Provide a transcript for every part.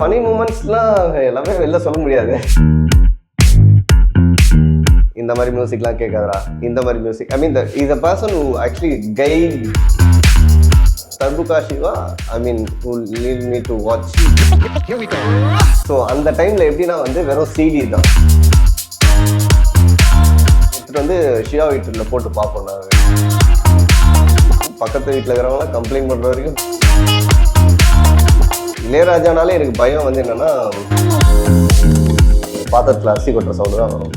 Funny மூமெண்ட்ஸ்லாம் எல்லாமே வெளில சொல்ல முடியாது. இந்த மாதிரி மியூசிக்லாம் கேட்காதரா, இந்த மாதிரி music. I mean is a person who actually guide Darbuka Siva. I mean who lead me to watch. So அந்த டைமில் எப்படின்னா வந்து வெறும் சிடி தான் வந்து ஷியா வீட்டில் போட்டு பார்ப்போம். நான் பக்கத்து வீட்டில் இருக்கிறவங்களாம் கம்ப்ளைண்ட் பண்ணுற வரைக்கும். இளையராஜானாலே எனக்கு பயம் வந்து என்னன்னா பாத்திரத்தில் அரிசி கொட்டுற சவுண்டு தான் வரும்.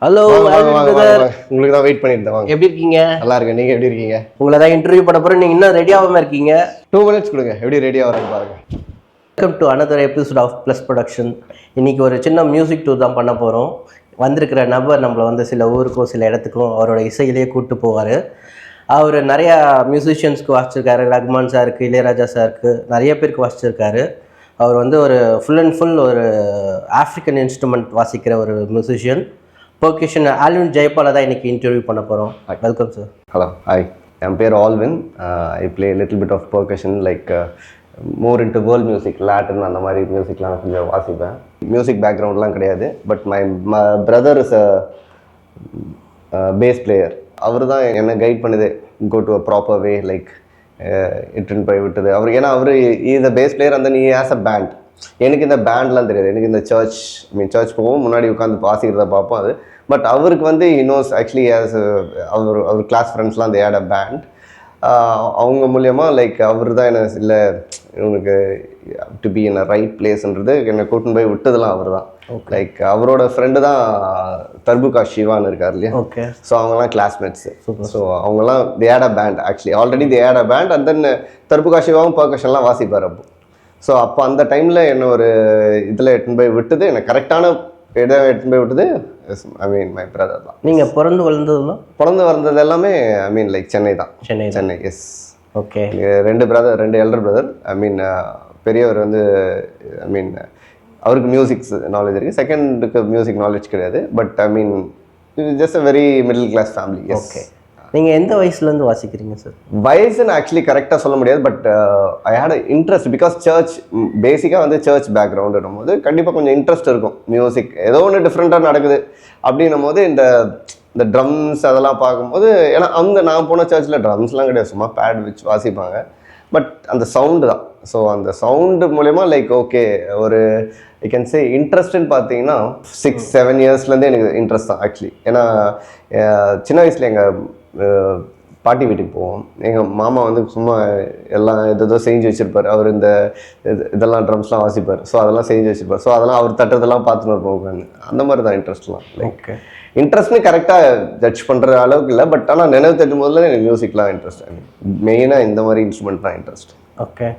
ஹலோ, உங்களுக்கு தான் வெயிட் பண்ணிட்டு வாங்க. எப்படி இருக்கீங்க? நல்லா இருக்கேன். நீங்க எப்படி இருக்கீங்க? உங்களை தான் இன்டர்வியூ பண்ண போறேன். நீங்க இன்னும் ரெடி ஆகாம இருக்கீங்க. 2 minutes கொடுங்க, எப்படி ரெடி ஆகிறேன்னு பாருங்க. Welcome to another episode of plus production. இன்னைக்கு ஒரு சின்ன மியூசிக் டூர் தான் பண்ண போகிறோம். வந்திருக்கிற நபர் நம்மளை வந்து சில ஊருக்கும் சில இடத்துக்கும் அவரோட இசையிலேயே கூப்பிட்டு போவார். அவர் நிறையா மியூசிஷியன்ஸ்க்கு வாசிச்சிருக்காரு. ரஹ்மான் சாருக்கு, இளையராஜா சாருக்கு, நிறைய பேருக்கு வாசிச்சிருக்காரு. அவர் வந்து ஒரு ஃபுல் அண்ட் ஃபுல் ஒரு ஆஃப்ரிக்கன் இன்ஸ்ட்ருமெண்ட் வாசிக்கிற ஒரு மியூசிஷியன். பெர்கஷன் ஆல்வின் ஜெயபாலை தான் இன்னைக்கு இன்டர்வியூ பண்ண போகிறோம். Welcome sir. Hello, hi. என் பேர் Alvin. I play little bit of percussion, like more into world music, Latin அந்த மாதிரி மியூசிக்லாம் நான் கொஞ்சம் வாசிப்பேன். மியூசிக் பேக்ரவுண்ட்லாம் கிடையாது. But my brother is a bass player. அவர் தான் என்னை கைட் பண்ணுது, go to a proper way, like இட்டுன்னு போய் விட்டது அவர். ஏன்னா அவர் இஸ் அ பேஸ் பிளேயர், அந்த நீ ஆஸ் அ பேண்ட். எனக்கு இந்த பேண்ட்லாம் தெரியாது. எனக்கு இந்த சர்ச் போவோம், முன்னாடி உட்காந்து வாசிக்கிறத பார்ப்போம் அது. பட் அவருக்கு வந்து இனோஸ் ஆக்சுவலி ஆஸ் அவர் கிளாஸ் ஃப்ரெண்ட்ஸ்லாம் அந்த ஏட் அ பேண்ட். அவங்க மூலியமாக லைக் அவர் தான் என்ன இல்லை இவனுக்கு to be in a right பிளேஸ்ன்றது என்னை கூட்டின்னு போய் விட்டதெல்லாம் அவர் தான். லைக் அவரோட ஃப்ரெண்டு தான் தர்புகா சிவான்னு இருக்கார் இல்லையா. ஓகே. ஸோ அவங்கலாம் கிளாஸ்மேட்ஸு. ஸோ அவங்கலாம் they had a band actually already they had a band. And then Darbuka சிவாவும் பெர்கஷன்லாம் வாசிப்பார் அப்போ. ஸோ அப்போ அந்த டைமில் என்ன ஒரு இதில் எடுத்துன்னு போய் விட்டது, எனக்கு கரெக்டான இடம் எடுத்துன்னு போய் விட்டது ஐ மீன் மை பிரதர் தான். நீங்கள் பிறந்து வளர்ந்தது எல்லாமே ஐ மீன் லைக் சென்னை தான். Chennai. Yes. Okay. 2 elder brother. I mean பெரியவர் வந்து ஐ மீன் அவருக்கு மியூசிக்ஸ் நாலேஜ் இருக்குது. செகண்டுக்கு மியூசிக் நாலேஜ் கிடையாது. But I mean just a very middle class family. Okay. நீங்கள் எந்த வயசுலேருந்து வாசிக்கிறீங்க சார்? வயசுன்னு ஆக்சுவலி கரெக்டாக சொல்ல முடியாது. But I hate interest because church பேசிக்காக வந்து சர்ச் பேக்ரவுண்டுன்னும் போது கண்டிப்பாக கொஞ்சம் இன்ட்ரெஸ்ட் இருக்கும். மியூசிக் ஏதோ ஒன்று டிஃப்ரெண்ட்டாக நடக்குது அப்படின்னும் போது இந்த ட்ரம்ஸ் அதெல்லாம் பார்க்கும்போது, ஏன்னா அந்த நான் போன சர்ச்சில் ட்ரம்ஸ்லாம் கிடையாது, சும்மா பேட் வச்சு வாசிப்பாங்க. பட் அந்த சவுண்டு தான். ஸோ அந்த சவுண்டு மூலயமா லைக் ஓகே ஒரு ஐ கேன் சே இன்ட்ரெஸ்ட்னு பார்த்தீங்கன்னா 6-7 இயர்ஸ்லேருந்தே எனக்கு இன்ட்ரெஸ்ட் தான் ஆக்சுவலி. ஏன்னா சின்ன வயசில் எங்கள் பாட்டி வீட்டுக்கு போவோம். எங்கள் மாமா வந்து சும்மா எல்லாம் எதோ செஞ்சு வச்சுருப்பார். அவர் இந்த இதெல்லாம் ட்ரம்ஸ்லாம் வாசிப்பார். ஸோ அதெல்லாம் செஞ்சு வச்சுருப்பார். ஸோ அதெல்லாம் அவர் தட்டுறதெல்லாம் பார்த்துன்னு இருப்போம் உட்காந்து. அந்த மாதிரி தான் இன்ட்ரெஸ்ட்லாம். லைக் இன்ட்ரெஸ்ட்னு கரெக்டாக ஜட்ஜ் பண்ணுற அளவுக்கு இல்லை. பட் ஆனால் நினைவு தட்டும் போதில் எனக்கு மியூசிக்லாம் இன்ட்ரெஸ்ட். மெயினாக இந்த மாதிரி இன்ஸ்ட்ருமெண்ட் தான் இன்ட்ரெஸ்ட். ஓகே.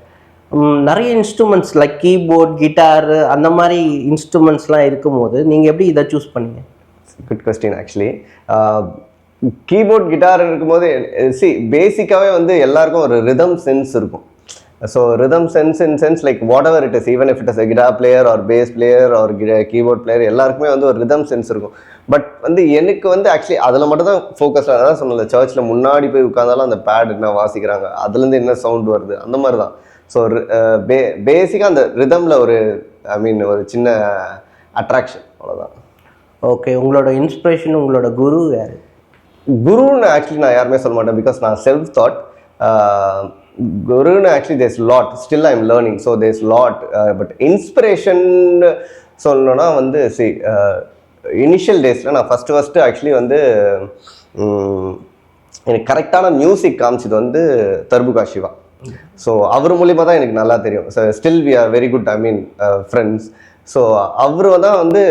நிறைய இன்ஸ்ட்ருமெண்ட்ஸ் லைக் கீபோர்ட், கிட்டாரு அந்த மாதிரி இன்ஸ்ட்ருமெண்ட்ஸ்லாம் இருக்கும்போது நீங்கள் எப்படி இதை சூஸ் பண்ணீங்க? Good question actually. Keyboard, guitar இருக்கும்போது பேசிக்காகவே வந்து எல்லாருக்கும் ஒரு ரிதம் சென்ஸ் இருக்கும். So rhythm sense in sense like whatever it is, even if it is guitar player or bass player or keyboard player, எல்லாருக்குமே வந்து ஒரு ரிதம் சென்ஸ் இருக்கும். பட் வந்து எனக்கு வந்து ஆக்சுவலி அதில் மட்டும் தான் ஃபோக்கஸ்டாக. அதான் சொன்னல, சர்ச்சில் முன்னாடி போய் உட்காந்தாலும் அந்த பேட் என்ன வாசிக்கிறாங்க, அதுலேருந்து என்ன சவுண்ட் வருது, அந்த மாதிரி தான். ஸோ பேசிக்காக அந்த ரிதமில் ஒரு ஐ மீன் ஒரு சின்ன அட்ராக்ஷன், அவ்வளோதான். ஓகே. உங்களோட இன்ஸ்பிரேஷன், உங்களோட குரு யார்? குருன்னு ஆக்சுவலி நான் யாருமே சொல்ல மாட்டேன். பிகாஸ் நான் செல்ஃப் தாட். குருன்னு actually there's lot, still I am learning. So there's lot. But inspiration சொல்லணும்னா வந்து இனிஷியல் டேஸில் நான் ஃபஸ்ட்டு ஆக்சுவலி வந்து எனக்கு கரெக்டான மியூசிக் காமிச்சது வந்து தர்புகா சிவா. ஸோ அவர் மூலிமா தான் எனக்கு நல்லா தெரியும். So still we are very good I mean friends. So அவர் தான் வந்து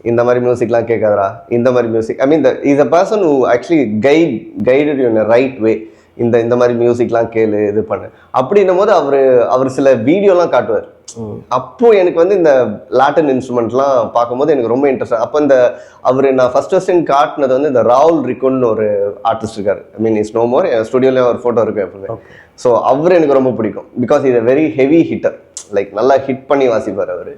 இந்த மாதிரி மியூசிக்லாம் கேட்காதரா, இந்த மாதிரி music. I mean is a person who actually guided you in a right way. இந்த மாதிரி மியூசிக்லாம் கேளு, இது பண்ணு அப்படின்னும் போது அவர் சில வீடியோலாம் காட்டுவார். அப்போ எனக்கு வந்து இந்த லாட்டின் இன்ஸ்ட்ருமெண்ட்லாம் பார்க்கும்போது எனக்கு ரொம்ப இன்ட்ரெஸ்ட். அப்போ நான் ஃபர்ஸ்ட் காட்டினது வந்து இந்த ராகுல் ரிக்குன்னு ஒரு ஆர்டிஸ்ட் இருக்காரு. ஐ மீன் இஸ் நோ மோர். என் ஸ்டுடியோலேயே ஒரு ஃபோட்டோ இருக்கு எப்பவுமே. ஸோ அவர் எனக்கு ரொம்ப பிடிக்கும். Because is a very heavy hitter. Like நல்லா ஹிட் பண்ணி வாசிப்பார் அவர்.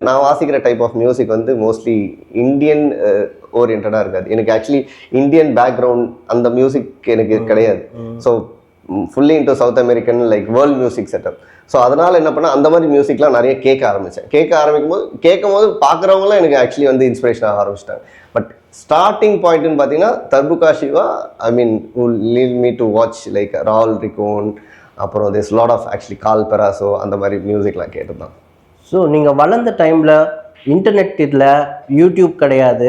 நான் வாசிக்கிற டைப் ஆஃப் மியூசிக் வந்து மோஸ்ட்லி இந்தியன் ஓரியன்டாக இருக்காது. எனக்கு ஆக்சுவலி இந்தியன் பேக்ரவுண்ட் அந்த மியூசிக் எனக்கு கிடையாது. So fully into south American like world music setup. So அதனால் என்ன பண்ணால் அந்த மாதிரி மியூசிக்லாம் நிறைய கேட்க ஆரம்பிக்கும் போது பார்க்குறவங்களாம் எனக்கு ஆக்சுவலி வந்து இன்ஸ்பிரேஷன் ஆக ஆரம்பிச்சிட்டாங்க. பட் ஸ்டார்டிங் பாயிண்ட்னு பார்த்தீங்கன்னா Darbuka Siva, I mean lead me to watch like ரால் ரிகோன், அப்புறம் திஸ் லாட் ஆஃப் ஆக்சுவலி கால் பெராசோ, அந்த மாதிரி மியூசிக்லாம் கேட்டுதான். ஸோ நீங்கள் வளர்ந்த டைமில் இன்டர்நெட் இல்லை, யூடியூப் கிடையாது,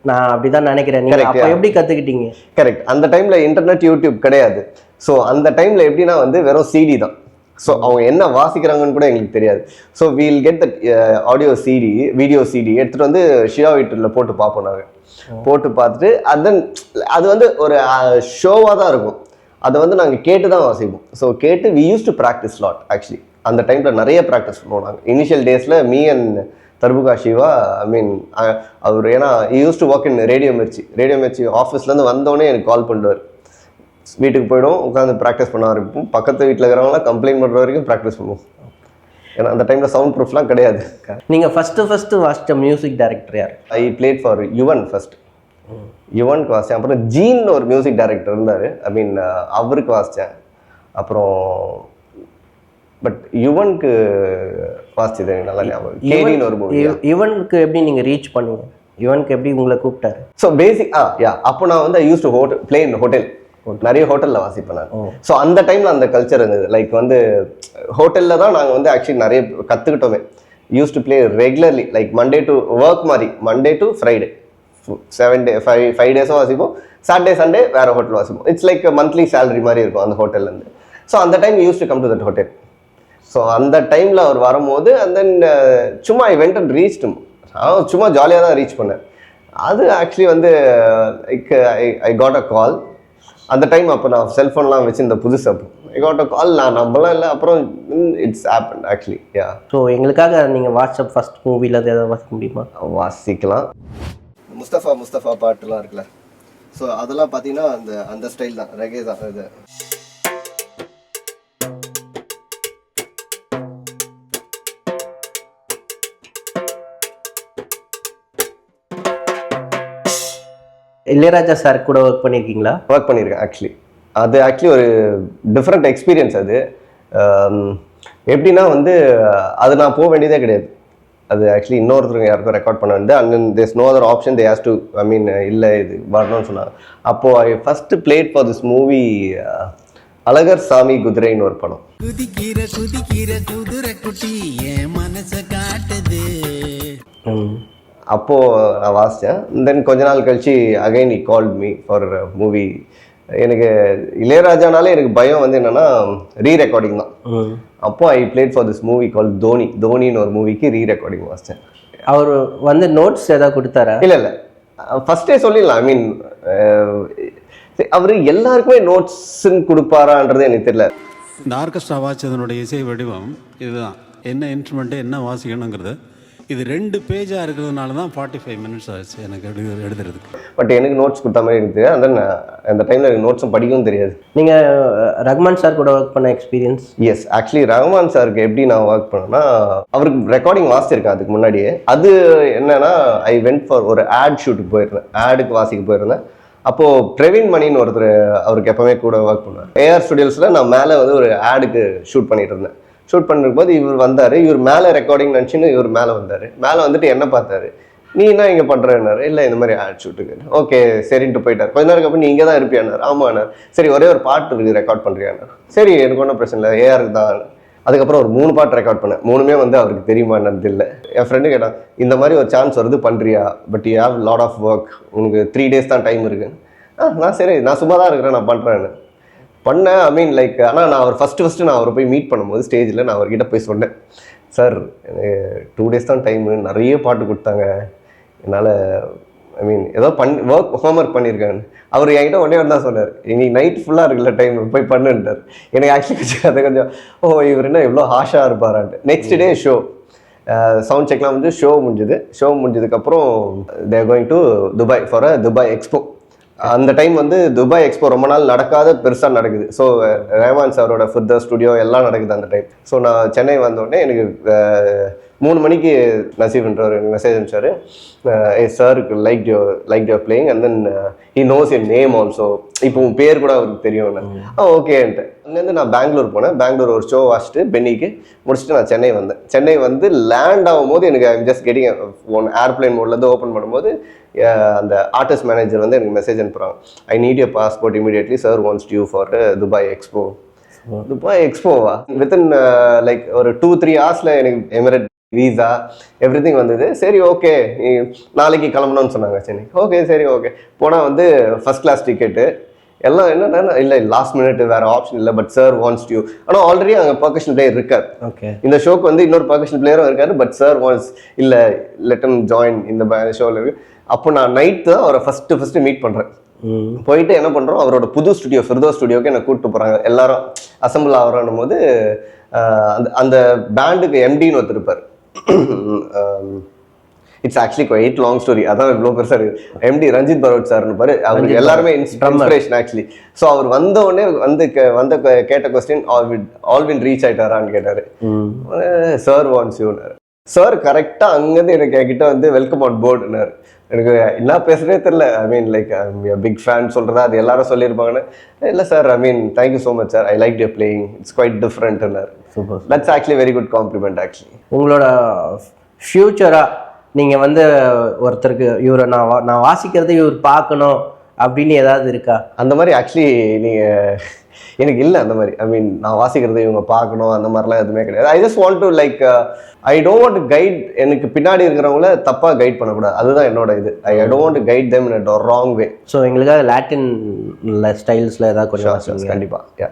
நான் அப்படி தான் நினைக்கிறேன். நீங்கள் அப்போ எப்படி கற்றுக்கிட்டீங்க? கரெக்ட். அந்த டைமில் இன்டர்நெட் யூடியூப் கிடையாது. ஸோ அந்த டைமில் எப்படின்னா வந்து வெறும் சிடி தான். ஸோ அவங்க என்ன வாசிக்கிறாங்கன்னு கூட எங்களுக்கு தெரியாது. So we'll get that audio CD, video CD எடுத்துகிட்டு வந்து ஷியா வீட்டில் போட்டு பார்ப்போம். நாங்கள் போட்டு பார்த்துட்டு அது வந்து ஒரு ஷோவாக தான் இருக்கும். அதை வந்து நாங்கள் கேட்டு தான் வாசிப்போம். ஸோ கேட்டு we use to practise lot. Actually அந்த டைமில் நிறைய ப்ராக்டிஸ் பண்ணுவோம் நாங்கள். இனிஷியல் டேஸில் me and Darbuka Siva, I mean அவர் ஏன்னா use to work in radio Mirchi ஆஃபீஸ்லேருந்து வந்தோடனே எனக்கு கால் பண்ணுவார். வீட்டுக்கு போய்டும், உட்காந்து ப்ராக்டிஸ் பண்ண ஆரம்பிப்போம். பக்கத்து வீட்டில் இருக்கிறவங்களாம் கம்ப்ளைண்ட் பண்ணுற வரைக்கும் ப்ராக்டிஸ் பண்ணுவோம். ஏன்னா அந்த டைமில் சவுண்ட் ப்ரூஃப்லாம் கிடையாது. நீங்கள் ஃபஸ்ட்டு வாசித்த மியூசிக் டைரக்டர் யார்? I played for Yuvan first. யுவனுக்கு வாசித்தேன். அப்புறம் ஜீன் ஒரு மியூசிக் டைரக்டர் இருந்தார், ஐ மீன் அவருக்கு வாசித்தேன். அப்புறம் பட் யுவனுக்கு வாசிச்சது நல்லா ஞாபகம். கேடின்னு ஒரு மூவி. யுவனுக்கு எப்படி நீங்கள் ரீச் பண்ணுவீங்க? யுவனுக்கு எப்படி உங்களை கூப்பிட்டாரு? ஸோ பேசிக் அப்போ நான் வந்து I use to play in hotel. நிறைய ஹோட்டலில் வாசிப்பேன் நான். ஸோ அந்த டைமில் அந்த கல்ச்சர் இருந்தது. லைக் வந்து ஹோட்டலில் தான் நாங்கள் வந்து ஆக்சுவலி நிறைய கற்றுக்கிட்டோமே. Use to play regularly, like Monday to work மாதிரி, மண்டே டு ஃப்ரைடே 7 டே 5 டேஸும் வாசிப்போம். சாட்டர்டே சண்டே வேறு ஹோட்டல் வாசிப்போம். இட்ஸ் லைக் மந்த்லி சேலரி மாதிரி இருக்கும் அந்த ஹோட்டல்லேருந்து. ஸோ அந்த time use to come to that hotel. So அந்த டைமில் அவர் வரும்போது அண்ட் தென் சும்மா ஐ வெண்ட் அண்ட் ரீச்டும். நான் சும்மா ஜாலியாக தான் ரீச் பண்ணேன். அது ஆக்சுவலி வந்து லைக் ஐ காட் அ கால். அந்த டைம் அப்போ நான் செல்ஃபோன்லாம் வச்சுருந்த புதுசு. அப்போ ஐ காட் அ கால். நான் நம்பலாம் இல்லை. அப்புறம் இட்ஸ் ஹேப்பன் ஆக்சுவலி. ஸோ எங்களுக்காக நீங்கள் வாட்ஸ்அப் ஃபர்ஸ்ட் மூவியில் எதாவது வாசிக்க முடியுமா? வாசிக்கலாம். முஸ்தஃபா பாட்டுலாம் இருக்குல்ல, ஸோ அதெல்லாம் பார்த்தீங்கன்னா அந்த ஸ்டைல் தான், ரெகே தான் இது. இளையராஜா சார் கூட ஒர்க் பண்ணியிருக்கீங்களா? ஒர்க் பண்ணியிருக்கேன் ஆக்சுவலி. அது ஆக்சுவலி ஒரு டிஃப்ரெண்ட் எக்ஸ்பீரியன்ஸ். அது எப்படின்னா வந்து அது நான் போக வேண்டியதே கிடையாது. அது ஆக்சுவலி இன்னொருத்தருங்க யாருக்கும் ரெக்கார்ட் பண்ண வந்து and then there's no other option, they has to, I mean இல்லை இது வரணும்னு சொன்னாங்க. அப்போது I first played for this movie Azhagar Sami குதிரைன்னு ஒரு படம். அப்போது நான் வாசித்தேன். தென் கொஞ்ச நாள் கழிச்சு again he called me for movie. எனக்கு இளையராஜானாலே எனக்கு பயம் வந்து என்னென்னா ரீரெக்கார்டிங் தான். அப்போ I played for this movie கால் தோனின்னு ஒரு மூவிக்கு ரீரெக்கார்டிங் வாசித்தேன். அவர் வந்து நோட்ஸ் ஏதாவது கொடுத்தாரா? இல்லை ஃபஸ்ட்டே சொல்லிடலாம். ஐ மீன் அவர் எல்லாருக்குமே நோட்ஸ்ன்னு கொடுப்பாரான்றது எனக்கு தெரியல. இந்த ஆர்கெஸ்ட்ரா வாசிச்சதனுடைய இசை வடிவம் இதுதான். என்ன இன்ஸ்ட்ருமெண்ட்டு என்ன வாசிக்கணுங்கிறது இது 2 பேஜாக இருக்கிறதுனால தான் 45 மினிட்ஸ் ஆச்சு எனக்கு எழுதுறதுக்கு. பட் எனக்கு நோட்ஸ் கொடுத்த மாதிரி எனக்கு தெரியாது. அந்த அந்த டைமில் எனக்கு நோட்ஸும் படிக்கவும் தெரியாது. நீங்கள் ரஹ்மான் சார் கூட ஒர்க் பண்ண எக்ஸ்பீரியன்ஸ்? எஸ், ஆக்சுவலி ரஹ்மான் சாருக்கு எப்படி நான் ஒர்க் பண்ணேன்னா, அவருக்கு ரெக்கார்டிங் வாசிச்சிருக்கேன் அதுக்கு முன்னாடியே. அது என்னன்னா ஐ வென்ட் ஃபார் ஒரு ஆட் ஷூட்டுக்கு போயிருந்தேன், ஆடுக்கு வாசிக்க போயிருந்தேன். அப்போது பிரவீன் மணின்னு ஒருத்தர் அவருக்கு எப்போவுமே கூட ஒர்க் பண்ணுவார். ஏஆர் ஸ்டுடியோஸில் நான் மேலே வந்து ஒரு ஆடுக்கு ஷூட் பண்ணிட்டு இருந்தேன். ஷூட் பண்ணிருக்கும்போது இவர் வந்தார். இவர் மேலே ரெக்கார்டிங் நினச்சின்னு இவர் மேலே வந்தார். மேலே வந்துட்டு என்ன பார்த்தாரு, நீ என்ன இங்கே பண்ணுறேன்னாரு. இல்லை இந்த மாதிரி ஆட் ஷூட்டுக்கு. ஓகே சரின்ட்டு போயிட்டார். கொஞ்ச நேரம் அப்புறம் நீ இங்கே தான் இருப்பியானார். ஆமாண்ணார். சரி ஒரே ஒரு பாட்டு இருக்குது ரெக்கார்ட் பண்ணுறியானார். சரி எனக்கு ஒன்றும் பிரச்சனை இல்லை, ஏஆருக்கு தான். அதுக்கப்புறம் ஒரு 3 பாட்டு ரெக்கார்ட் பண்ணேன். 3மே வந்து அவருக்கு தெரியுமான்னு இல்லை. என் ஃப்ரெண்டு கேட்டான், இந்த மாதிரி ஒரு சான்ஸ் வருது பண்ணுறியா, but you have lot of work, உனக்கு 3 டேஸ் தான் டைம் இருக்குது. நான் சரி நான் சும்மா தான் இருக்கிறேன், நான் பண்ணுறேன்னு பண்ணேன். ஐ மீன் லைக் ஆனால் நான் அவர் ஃபஸ்ட்டு நான் அவரை போய் மீட் பண்ணும்போது ஸ்டேஜில் நான் அவர்கிட்ட போய் சொன்னேன், சார் எனக்கு 2 டேஸ் தான் டைமு, நிறைய பாட்டு கொடுத்தாங்க, என்னால் ஐ மீன் ஏதோ ஹோம்ஒர்க் பண்ணியிருக்காங்க. அவர் என்கிட்ட உடனே தான் சொன்னார், இன்னைக்கு நைட் ஃபுல்லாக இருக்குல்ல டைம் போய் பண்ணுன்ட்டார். எனக்கு ஆக்சுவலி அதை கொஞ்சம் இவர் என்ன எவ்வளோ ஹாஷாக இருப்பாரான்ட்டு. நெக்ஸ்ட் டே ஷோ சவுண்ட் செக்லாம் வந்து ஷோ முடிஞ்சதுக்கப்புறம் they're going to Dubai for a Dubai expo. அந்த டைம் வந்து துபாய் எக்ஸ்போ ரொம்ப நாள் நடக்காத பெருசாக நடக்குது. ஸோ ரேவான் சாரோட ஃபுர்தர் ஸ்டுடியோ எல்லாம் நடக்குது அந்த டைம். ஸோ நான் சென்னை வந்தோடனே எனக்கு 3 மணிக்கு நசீஃப்ன்றவர் எனக்கு மெசேஜ் அனுப்பிச்சாரு, சாருக்கு like your playing and then he knows your name also, இப்போ உன் பேர் கூட அவருக்கு தெரியும். ஓகேன்ட்டு அங்கேருந்து நான் பெங்களூர் போனேன். பெங்களூர் ஒரு ஷோ வாசிட்டு பென்னிக்கு முடிச்சுட்டு நான் சென்னை வந்து லேண்ட் ஆகும்போது எனக்கு I'm just getting on airplane மோட்லேருந்து ஓப்பன் பண்ணும்போது அந்த ஆர்டிஸ்ட் மேனேஜர் வந்து எனக்கு மெசேஜ் அனுப்புகிறாங்க, I need your passport immediately, sir wants you for Dubai expo. Dubai எக்ஸ்போவா? வித்தின் லைக் ஒரு 2-3 ஹவர்ஸில் எனக்கு எமிரேட் வீசா எவ்ரிதிங் வந்தது. சரி ஓகே நாளைக்கு கிளம்பணும்னு சொன்னாங்க சென்னை. ஓகே சரி ஓகே போனால் வந்து ஃபர்ஸ்ட் கிளாஸ் டிக்கெட்டு எல்லாம் என்னன்னா இல்லை லாஸ்ட் மினிட் வேறு ஆப்ஷன் இல்லை, பட் சார் வாண்ட்ஸ் யூ. ஆனால் ஆல்ரெடி அங்கே பர்கஷன் பிளேயர் இருக்கார். ஓகே இந்த ஷோக்கு வந்து இன்னொரு பர்கஷன் பிளேயரும் இருக்காரு, பட் சார் வாண்ட்ஸ் இல்லை லெட் ஹிம் ஜாயின் இந்த ஷோவில் இருக்கு. அப்போ நான் நைட்டு தான் அவரை ஃபஸ்ட்டு மீட் பண்ணுறேன். போயிட்டு என்ன பண்ணுறோம், அவரோட புது ஸ்டுடியோ ஃபிர்தோஸ் ஸ்டுடியோக்கு என்னை கூப்பிட்டு போகிறாங்க. எல்லாரும் அசம்பிள் ஆகிறோன்னும் போது அந்த பேண்டுக்கு எம்டின்னு ஒருத்தர் இருப்பார். It's actually quite long story, அதான் இவ்வளோ பெருசாக இருக்குது. எம்டி ரஞ்சித் பரோட் சார் இருப்பாரு, அவருக்கு எல்லாருமே இன்ஸ்பிரேஷன் ஆக்சுவலி. ஸோ அவர் வந்தோடனே வந்து கேட்ட கொஸ்டின் ஆல்வின் ரீச் ஆயிட்டாரான்னு கேட்டார். Sir wants யூனார். சார் கரெக்டாக அங்கேருந்து எனக்கு என்கிட்ட வந்து வெல்கம் ஆன் போர்டுனார். எனக்கு என்ன பேசுகிறதே தெரில. I mean like big fan சொல்கிறதா அது எல்லாரும் சொல்லியிருப்பாங்கன்னு. இல்லை sir, I mean thank you so much sir, I like your playing, it's quite டிஃப்ரெண்ட்னார். Super, that's actually very good compliment actually. உங்களோட ஃப்யூச்சராக நீங்கள் வந்து ஒருத்தருக்கு இவரை நான் வாசிக்கிறது இவர் பார்க்கணும் அப்படின்னு ஏதாவது இருக்கா? அந்த மாதிரி ஆக்சுவலி நீங்கள் எனக்கு இல்லை அந்த மாதிரி. ஐ மீன் நான் வாசிக்கிறது இவங்க பார்க்கணும் அந்த மாதிரிலாம் எதுவுமே கிடையாது. I just want to like I don't want to guide. எனக்கு பின்னாடி இருக்கிறவங்கள தப்பாக கைட் பண்ணக்கூடாது, அதுதான் என்னோட இது. I don't want to guide them in a wrong way. So எங்களுக்காக லாட்டின் ஸ்டைல்ஸில் ஏதாவது கொஞ்சம் கண்டிப்பாக. யா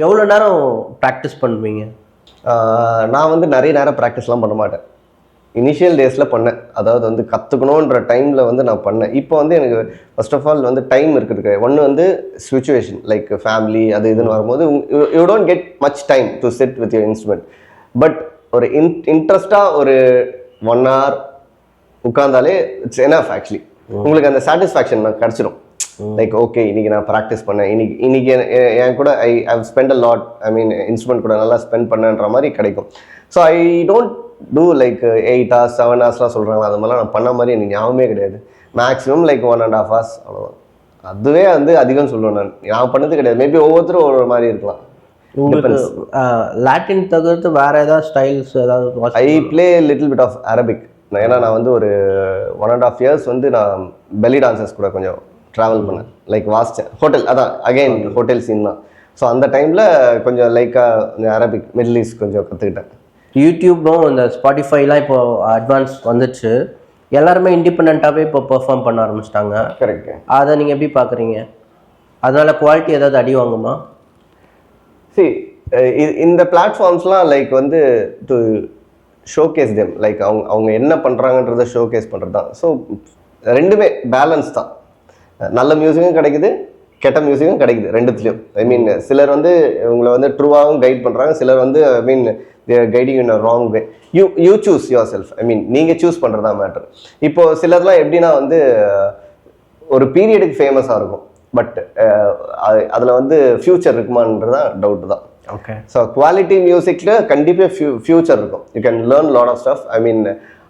எவ்வளோ நேரம் ப்ராக்டிஸ் பண்ணுவீங்க? நான் வந்து நிறைய நேரம் ப்ராக்டிஸ்லாம் பண்ண மாட்டேன். இனிஷியல் டேஸில் பண்ணேன், அதாவது வந்து கற்றுக்கணுன்ற டைமில் வந்து நான் பண்ணேன். இப்போ வந்து எனக்கு ஃபர்ஸ்ட் ஆஃப் ஆல் வந்து டைம் இருக்குது. ஒன்று வந்து சுச்சுவேஷன் லைக் ஃபேமிலி அது இதுன்னு வரும்போது you don't get much time to sit with your instrument. But ஒரு இன்ட்ரெஸ்டாக ஒரு 1 hour உட்கார்ந்தாலே இட்ஸ் எனஃப் ஆக்சுவலி. உங்களுக்கு அந்த சாட்டிஸ்ஃபேக்ஷன் கிடச்சிடும். லைக் ஓகே இன்னைக்கு நான் ப்ராக்டிஸ் பண்ணேன், இன்னைக்கு என் கூட I spend a lot, I mean instrument கூட நல்லா ஸ்பெண்ட் பண்ணேன்ற மாதிரி கிடைக்கும். So I don't do like 8 hours 7 hoursலாம் சொல்கிறாங்க, அது மாதிரிலாம் நான் பண்ண மாதிரி எனக்கு ஞாபகமே கிடையாது. மேக்ஸிமம் லைக் 1.5 hours அவ்வளோதான். அதுவே வந்து அதிகம் சொல்லுவேன். நான் பண்ணது கிடையாது. மேபி ஒவ்வொருத்தரும் ஒவ்வொரு மாதிரி இருக்கலாம். உங்களுக்கு லாட்டின் தவிர்த்து வேற ஏதாவது ஸ்டைல்ஸ் ஏதாவது? I play little bit of Arabic. ஏன்னா நான் வந்து ஒரு 1.5 years வந்து நான் பெல்லி டான்சர்ஸ் கூட கொஞ்சம் ட்ராவல் பண்ணேன், லைக் வாசித்தேன். ஹோட்டல் அதான் அகைன் ஹோட்டல் சீன் தான். ஸோ அந்த டைமில் கொஞ்சம் லைக்காக அரபிக் மிடில் ஈஸ்ட் கொஞ்சம் கற்றுக்கிட்டேன். யூடியூப்பும் இந்த ஸ்பாட்டிஃபைலாம் இப்போ அட்வான்ஸ் வந்துச்சு, எல்லாருமே இண்டிபெண்ட்டாகவே இப்போ பெர்ஃபார்ம் பண்ண ஆரம்பிச்சிட்டாங்க. கரெக்ட். அதை நீங்கள் எப்படி பார்க்குறீங்க? அதனால் குவாலிட்டி ஏதாவது அடி வாங்குமா? இந்த பிளாட்ஃபார்ம்ஸ்லாம் லைக் வந்து டு ஷோகேஸ் தெம், லைக் அவங்க என்ன பண்ணுறாங்கன்றதை ஷோகேஸ் பண்ணுறது தான். ஸோ ரெண்டுமே பேலன்ஸ் தான். நல்ல மியூசிக்கும் கிடைக்குது, கெட்ட மியூசிக்கும் கிடைக்குது, ரெண்டுத்துலேயும். ஐ மீன் சிலர் வந்து இவங்களை வந்து ட்ரூவாகவும் கைட் பண்ணுறாங்க, சிலர் வந்து I mean they're guiding in a wrong way. You choose yourself. I mean நீங்கள் சூஸ் பண்ணுறது தான் மேட்ரு. இப்போது சிலர்லாம் எப்படின்னா வந்து ஒரு பீரியடுக்கு ஃபேமஸாக இருக்கும், பட் அதில் வந்து ஃப்யூச்சர் இருக்குமான்றது தான் டவுட்டு தான். ஓகே. ஸோ குவாலிட்டி மியூசிக்கில் கண்டிப்பாக ஃபியூச்சர் இருக்கும். You can learn lot of stuff. I mean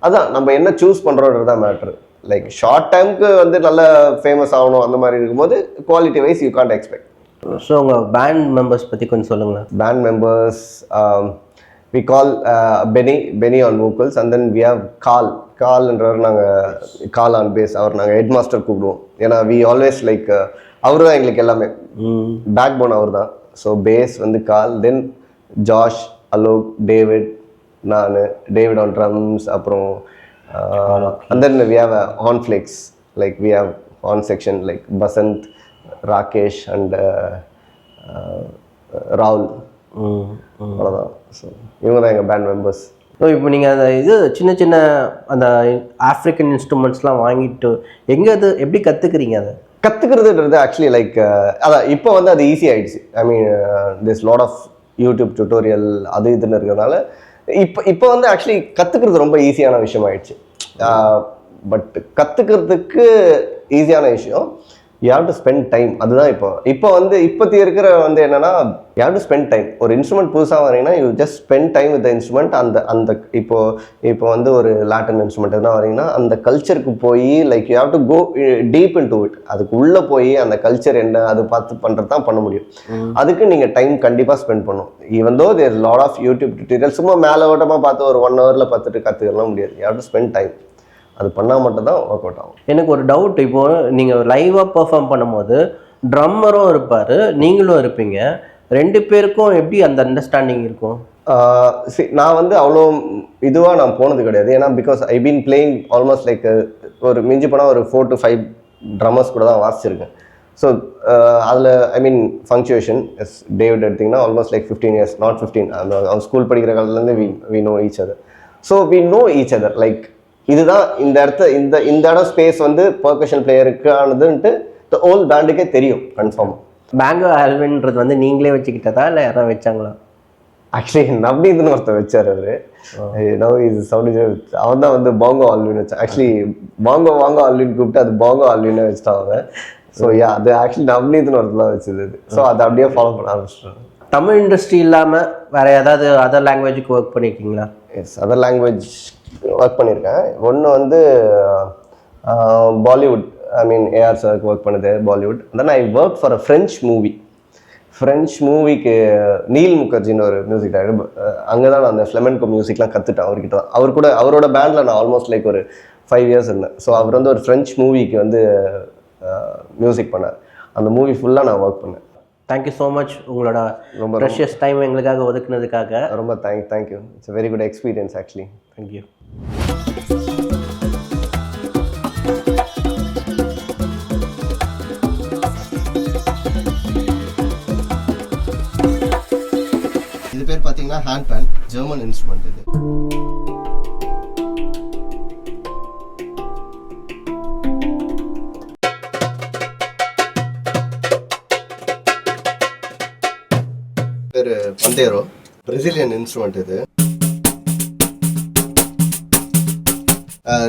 அதான் நம்ம என்ன சூஸ் பண்ணுறோன்றது தான் மேட்ரு. லைக் ஷார்ட் டைமுக்கு வந்து நல்ல ஃபேமஸ் ஆகணும் அந்த மாதிரி இருக்கும்போது quality wise you can't expect. So உங்கள் பேண்ட் மெம்பர்ஸ் பற்றி கொஞ்சம் சொல்லுங்களேன். Band members we call Benny on vocals, and then we have கால்ன்றவர் நாங்கள் கால் ஆன் பேஸ். அவர் நாங்கள் ஹெட் மாஸ்டர் கூப்பிடுவோம். ஏன்னா வி ஆல்வேஸ் லைக் அவர் தான் எங்களுக்கு எல்லாமே, பேக் போன் அவர் தான். ஸோ பேஸ் வந்து கால், தென் ஜாஷ், அலோக், டேவிட், நான், டேவிட் ஆன் ட்ரம்ஸ், அப்புறம் and then we have on flex, like we have on section like Basant, Rakesh and Rahul. அவ்வளோதான். ஸோ இவங்க தான் எங்கள் பேண்ட் மெம்பர்ஸ். ஸோ இப்போ நீங்கள் அந்த இது சின்ன சின்ன அந்த ஆஃப்ரிக்கன் இன்ஸ்ட்ருமெண்ட்ஸ்லாம் வாங்கிட்டு எங்கே அது எப்படி கற்றுக்குறீங்க? அதை கற்றுக்கிறதுன்றது ஆக்சுவலி லைக் அதான் இப்போ வந்து அது ஈஸி ஆகிடுச்சு. I mean this lot of YouTube tutorial அது இதுன்னு இருக்கிறதுனால இப்போ வந்து ஆக்சுவலி கற்றுக்கிறது ரொம்ப ஈஸியான விஷயம் ஆயிடுச்சு. பட் கற்றுக்கிறதுக்கு ஈஸியான விஷயம், you have to spend time. அதுதான் இப்போ வந்து இப்போத்தி இருக்கிற வந்து என்னன்னா, you have to spend time. ஒரு இன்ஸ்ட்ருமெண்ட் புதுசாக வரீங்கன்னா you just spend time with the instrument. அந்த இப்போ வந்து ஒரு லாட்டின் இன்ஸ்ட்ருமெண்ட் எதுனா வரீங்கன்னா அந்த கல்ச்சருக்கு போய் like you have to go deep into it. அதுக்கு உள்ளே போய் அந்த கல்ச்சர் என்ன அது பார்த்து பண்ணுறது தான் பண்ண முடியும். அதுக்கு நீங்கள் டைம் கண்டிப்பாக ஸ்பெண்ட் பண்ணணும். Even though there lot of YouTube tutorial சும்மா மேலே ஓட்டமாக பார்த்து ஒரு 1 hourல பார்த்துட்டு கற்றுக்கலாம் முடியாது. You have to spend time. அது பண்ணால் மட்டும்தான் ஒர்க் அவுட் ஆகும். எனக்கு ஒரு டவுட், இப்போது நீங்கள் லைவாக பெர்ஃபார்ம் பண்ணும்போது ட்ரம்மரும் இருப்பார், நீங்களும் இருப்பீங்க, 2 பேருக்கும் எப்படி அந்த அண்டர்ஸ்டாண்டிங் இருக்கும்? நான் வந்து அவ்வளோ இதுவாக நான் போனது கிடையாது. ஏன்னா because I been playing almost like ஒரு மிஞ்சி போனால் ஒரு 4 to 5 ட்ரம்மர்ஸ் கூட தான் வாசிச்சிருக்கேன். ஸோ அதில் ஐ மீன் ஃபங்க்சுவேஷன் எஸ் டேவிட் எடுத்திங்கன்னா ஆல்மோஸ்ட் லைக் 15 years, நாட் 15, அவன் ஸ்கூல் படிக்கிற காலத்துலேருந்து we know each other. So we know each other. Like இதுதான் இந்த இடத்த இந்த இடம் ஸ்பேஸ் வந்து பர்கஷன் பிளேயருக்கானதுன்ட்டு த ஹோல் பேண்டுக்கே தெரியும் கன்ஃபார்ம். பேங்கோ ஆல்வின்றது வந்து நீங்களே வச்சுக்கிட்டதா இல்லை யாராவது வச்சாங்களா? ஆக்சுவலி நவ்னீத்னு ஒருத்தர் வச்சார். அவன் தான் வந்து பாங்கோ ஆல்வின் வச்சான். ஆக்சுவலி வாங்கோ ஆல்வின் கூப்பிட்டு அது பாங்கோ ஆல்வின்னு வச்சுட்டான் அவன். ஸோ அது ஆக்சுவலி நவ்னீத்னு ஒருத்தர் தான் வச்சது. ஸோ அதை அப்படியே ஃபாலோ பண்ண ஆரம்பிச்சிட்டாங்க. தமிழ் இண்டஸ்ட்ரி இல்லாமல் வேறு ஏதாவது அதர் லாங்குவேஜுக்கு ஒர்க் பண்ணியிருக்கீங்களா? எஸ், அதர் லாங்குவேஜ் ஒர்க் பண்ணியிருக்கேன். ஒன்று வந்து பாலிவுட், ஐ மீன் ஏஆர் சாருக்கு ஒர்க் பண்ணது Bollywood. Then I work for a French மூவிக்கு நீல் முகர்ஜின்னு ஒரு மியூசிக் டைரக்டர். அங்கே தான் நான் அந்த ஃப்ளமென்கோ மியூசிக்லாம் கற்றுட்டேன் அவர்கிட்ட தான். அவரோட பேண்டில் நான் ஆல்மோஸ்ட் லைக் ஒரு 5 years இருந்தேன். ஸோ அவர் வந்து ஒரு ஃப்ரெஞ்ச் மூவிக்கு வந்து மியூசிக் பண்ணார். அந்த மூவி ஃபுல்லாக நான் ஒர்க் பண்ணேன். தேங்க்யூ ஸோ மச் உங்களோட ரொம்ப ப்ரெஷியஸ் டைம் எங்களுக்காக ஒதுக்குனதுக்காக. ரொம்ப thank you. It's a very good experience actually. Thank you. இது பேர் பார்த்தீங்கன்னா ஹேண்ட் பேன், ஜெர்மன் இன்ஸ்ட்ருமெண்ட். இது பேர் பண்டேரோ, பிரசிலியன் இன்ஸ்ட்ருமெண்ட். இது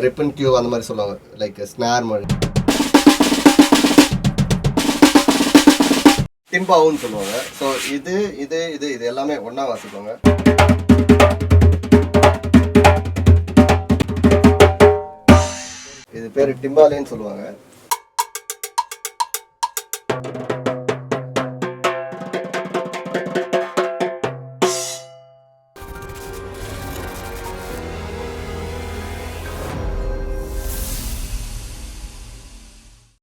ரிப்பன் கியூ அந்த மாதிரி சொல்லுவாங்க, லைக் ஸ்னார் மாதிரி. டிம்பாவுன்னு சொல்லுவாங்க. ஸோ இது இது இது இது எல்லாமே ஒன்றா வாசிப்பாங்க. இது பேர் டிம்பாலேன்னு சொல்லுவாங்க.